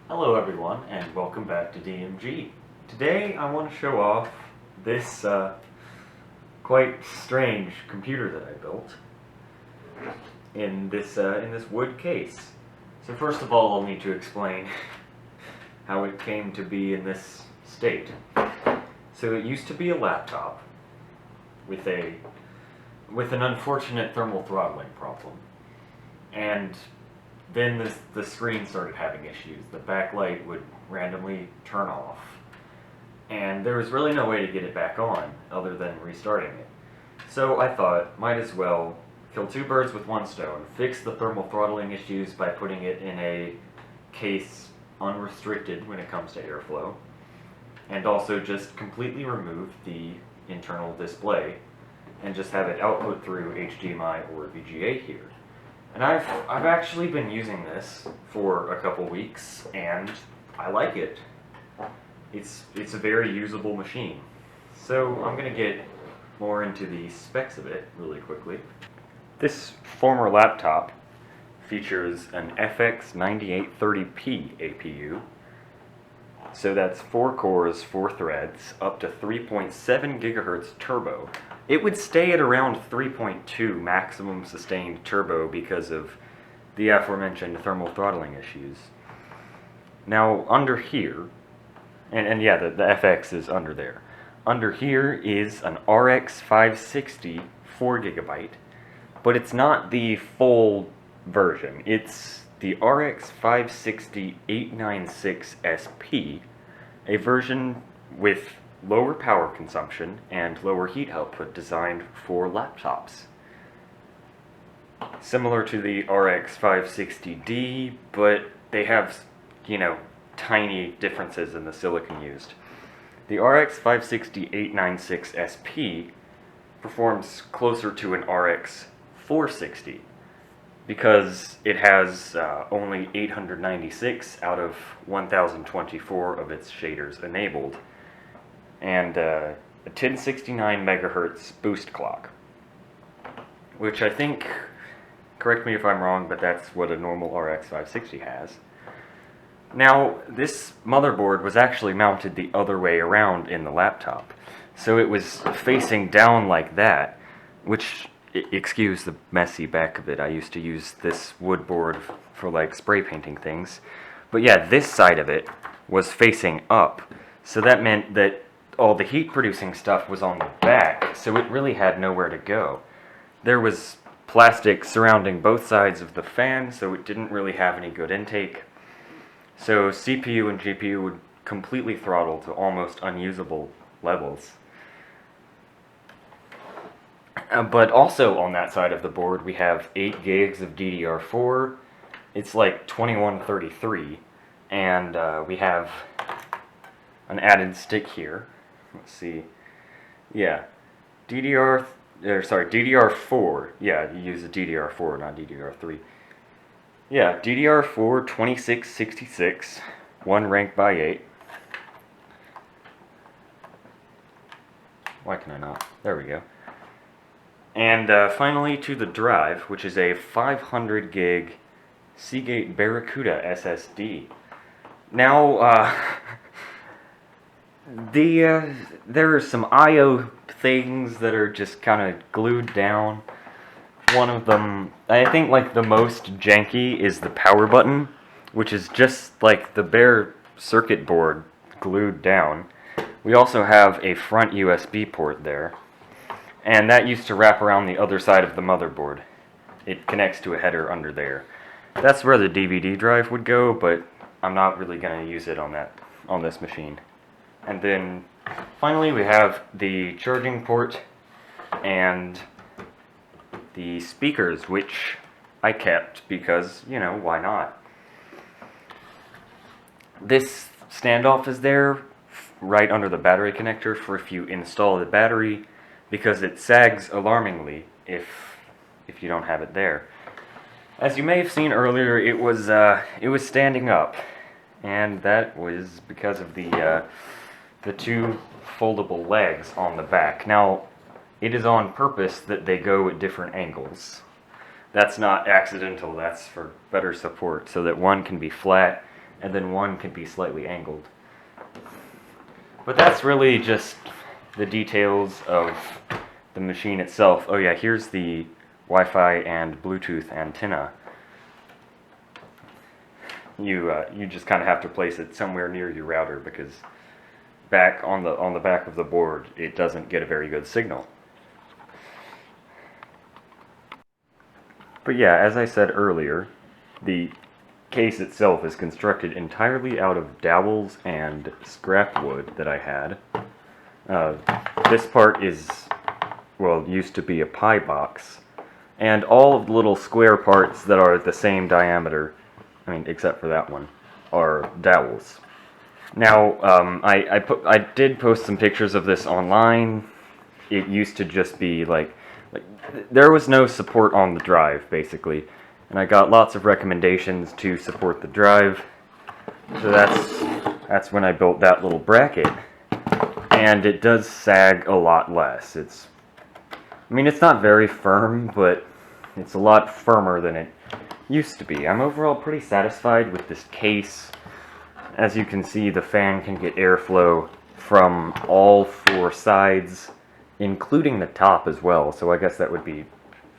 Hello everyone and welcome back to DMG. Today I want to show off this quite strange computer that I built in this wood case. So first of all I'll need to explain how it came to be in this state. So it used to be a laptop with an unfortunate thermal throttling problem. And then the screen started having issues. The backlight would randomly turn off. And there was really no way to get it back on other than restarting it. So I thought, might as well kill two birds with one stone. Fix the thermal throttling issues by putting it in a case unrestricted when it comes to airflow. And also just completely remove the internal display and just have it output through HDMI or VGA here. And I've actually been using this for a couple weeks, and I like it. It's a very usable machine. So I'm going to get more into the specs of it really quickly. This former laptop features an FX 9830P APU. So that's 4 cores, 4 threads, up to 3.7 gigahertz turbo. It would stay at around 3.2 maximum sustained turbo because of the aforementioned thermal throttling issues. Now, under here, and yeah, the FX is under there. Under here is an RX 560 4GB, but it's not the full version. It's the RX 560 896 SP, a version with lower power consumption and lower heat output designed for laptops. Similar to the RX 560D, but they have, tiny differences in the silicon used. The RX 560 896 SP performs closer to an RX 460 because it has only 896 out of 1024 of its shaders enabled, and a 1069 megahertz boost clock, which I think, correct me if I'm wrong, but that's what a normal RX 560 has. Now, this motherboard was actually mounted the other way around in the laptop, so it was facing down like that, which, excuse the messy back of it, I used to use this wood board for like spray painting things, but yeah, this side of it was facing up, so that meant that all the heat producing stuff was on the back, so it really had nowhere to go. There was plastic surrounding both sides of the fan, so it didn't really have any good intake. So CPU and GPU would completely throttle to almost unusable levels. But also on that side of the board we have 8 gigs of DDR4. It's like 2133, and we have an added stick here. Let's see. Yeah, DDR4. Yeah, you use a DDR4, not DDR3. Yeah, DDR4 2666, 1 rank by 8. Why can I not? There we go. And finally to the drive, which is a 500 gig Seagate Barracuda SSD. Now, there are some I/O things that are just kind of glued down. One of them, I think like the most janky, is the power button, which is just like the bare circuit board glued down. We also have a front USB port there, and that used to wrap around the other side of the motherboard. It connects to a header under there. That's where the DVD drive would go, but I'm not really going to use it on this machine. And then finally we have the charging port and the speakers, which I kept because, why not? This standoff is there right under the battery connector for if you install the battery, because it sags alarmingly if you don't have it there. As you may have seen earlier, it was standing up, and that was because of the 2 foldable legs on the back. Now, it is on purpose that they go at different angles. That's not accidental, that's for better support, so that one can be flat and then one can be slightly angled. But that's really just the details of the machine itself. Oh yeah, here's the Wi-Fi and Bluetooth antenna. You just kind of have to place it somewhere near your router because back on the back of the board it doesn't get a very good signal. But yeah, as I said earlier, the case itself is constructed entirely out of dowels and scrap wood that I had. This part is, well, used to be a pie box, and all of the little square parts that are the same diameter, I mean, except for that one, are dowels. Now, I did post some pictures of this online. It used to just be like there was no support on the drive, basically. And I got lots of recommendations to support the drive. So that's when I built that little bracket. And it does sag a lot less. I mean, it's not very firm, but it's a lot firmer than it used to be. I'm overall pretty satisfied with this case. As you can see, the fan can get airflow from all four sides, including the top as well. So I guess that would be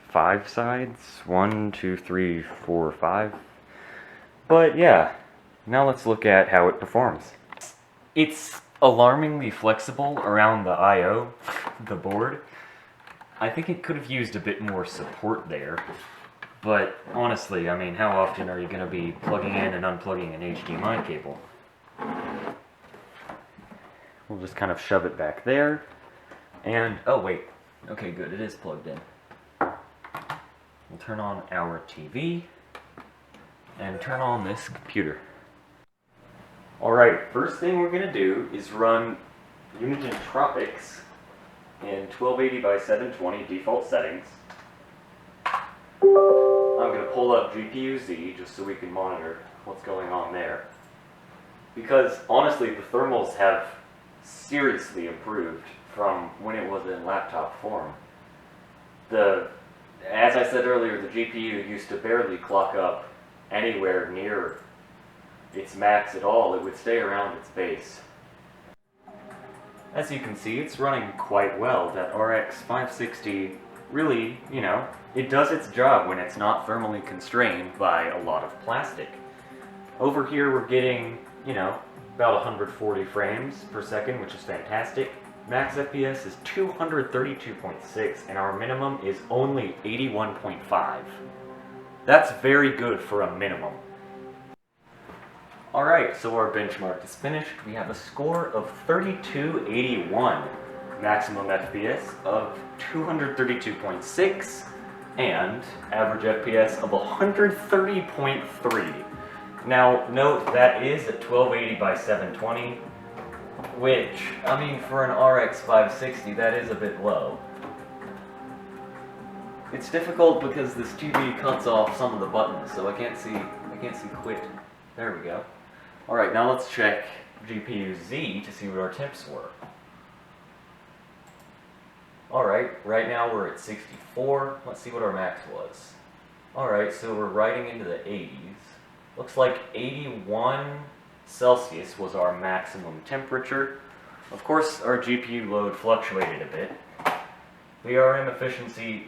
5 sides. 1, 2, 3, 4, 5. But yeah, now let's look at how it performs. It's alarmingly flexible around the I/O, the board. I think it could have used a bit more support there. But honestly, I mean, how often are you going to be plugging in and unplugging an HDMI cable? We'll just kind of shove it back there. And, oh wait, okay good, it is plugged in. We'll turn on our TV and turn on this computer. Alright, first thing we're going to do is run Unigine Tropics in 1280 by 720 default settings. I'm going to pull up GPU-Z just so we can monitor what's going on there. Because honestly, the thermals have seriously improved from when it was in laptop form. As I said earlier, the GPU used to barely clock up anywhere near its max at all. It would stay around its base. As you can see, it's running quite well. That RX 560 really, you know, it does its job when it's not thermally constrained by a lot of plastic. Over here we're getting, you know, about 140 frames per second, which is fantastic. Max FPS is 232.6, and our minimum is only 81.5. That's very good for a minimum. Alright, so our benchmark is finished. We have a score of 3281, maximum FPS of 232.6, and average FPS of 130.3. Now, note that is a 1280 by 720, which, I mean, for an RX 560, that is a bit low. It's difficult because this TV cuts off some of the buttons, so I can't see quit. There we go. Alright, now let's check GPU-Z to see what our temps were. Alright, right now we're at 64. Let's see what our max was. Alright, so we're riding into the 80s. Looks like 81 Celsius was our maximum temperature. Of course, our GPU load fluctuated a bit. VRM efficiency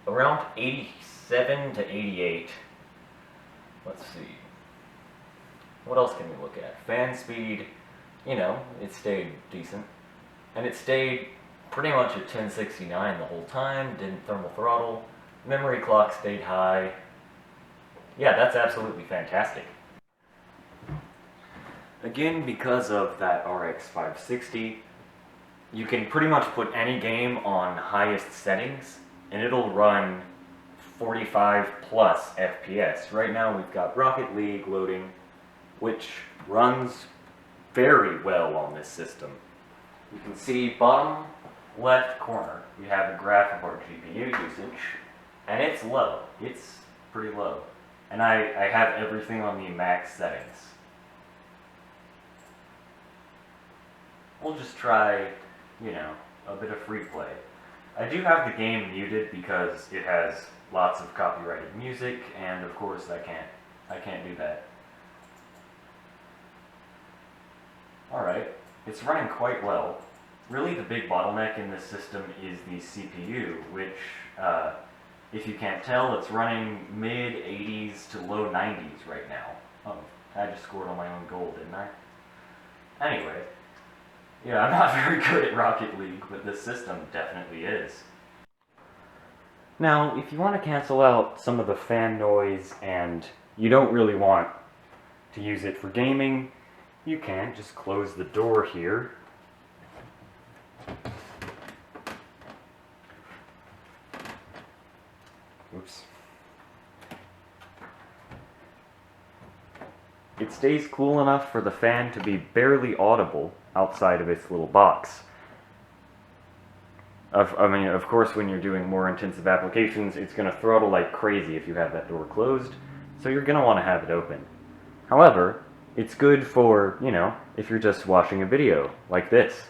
around 87 to 88. Let's see. What else can we look at? Fan speed, you know, it stayed decent. And it stayed pretty much at 1069 the whole time, didn't thermal throttle. Memory clock stayed high. Yeah, that's absolutely fantastic. Again, because of that RX 560, you can pretty much put any game on highest settings, and it'll run 45 plus FPS. Right now we've got Rocket League loading, which runs very well on this system. You can see bottom left corner, we have a graph of our GPU usage, and it's low. It's pretty low. And I have everything on the max settings. We'll just try, you know, a bit of free play. I do have the game muted because it has lots of copyrighted music, and of course I can't do that. Alright, it's running quite well. Really the big bottleneck in this system is the CPU, which, if you can't tell, it's running mid-80s to low 90s right now. Oh, I just scored on my own goal, didn't I? Anyway, yeah, I'm not very good at Rocket League, but this system definitely is. Now, if you want to cancel out some of the fan noise and you don't really want to use it for gaming, you can just close the door here. Oops. It stays cool enough for the fan to be barely audible outside of its little box. Of course, when you're doing more intensive applications, it's going to throttle like crazy if you have that door closed, so you're going to want to have it open. However, it's good for, if you're just watching a video, like this.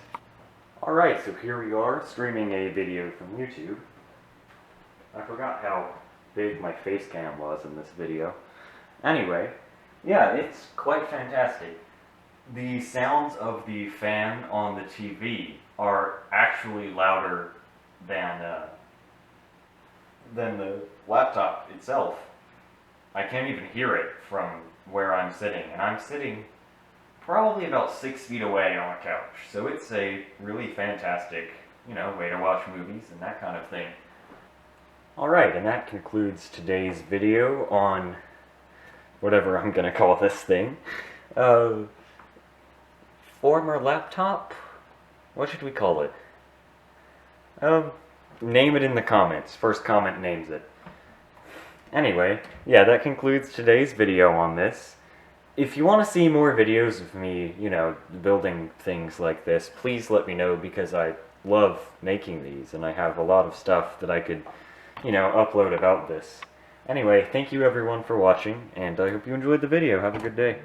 Alright, so here we are, streaming a video from YouTube. I forgot how big my face cam was in this video. Anyway, yeah, it's quite fantastic. The sounds of the fan on the TV are actually louder than the laptop itself. I can't even hear it from where I'm sitting, and I'm sitting probably about 6 feet away on a couch, so it's a really fantastic, way to watch movies and that kind of thing. Alright, and that concludes today's video on whatever I'm gonna call this thing. Former laptop? What should we call it? Name it in the comments. First comment names it. Anyway, yeah, that concludes today's video on this. If you want to see more videos of me, building things like this, please let me know, because I love making these, and I have a lot of stuff that I could, upload about this. Anyway, thank you everyone for watching, and I hope you enjoyed the video. Have a good day.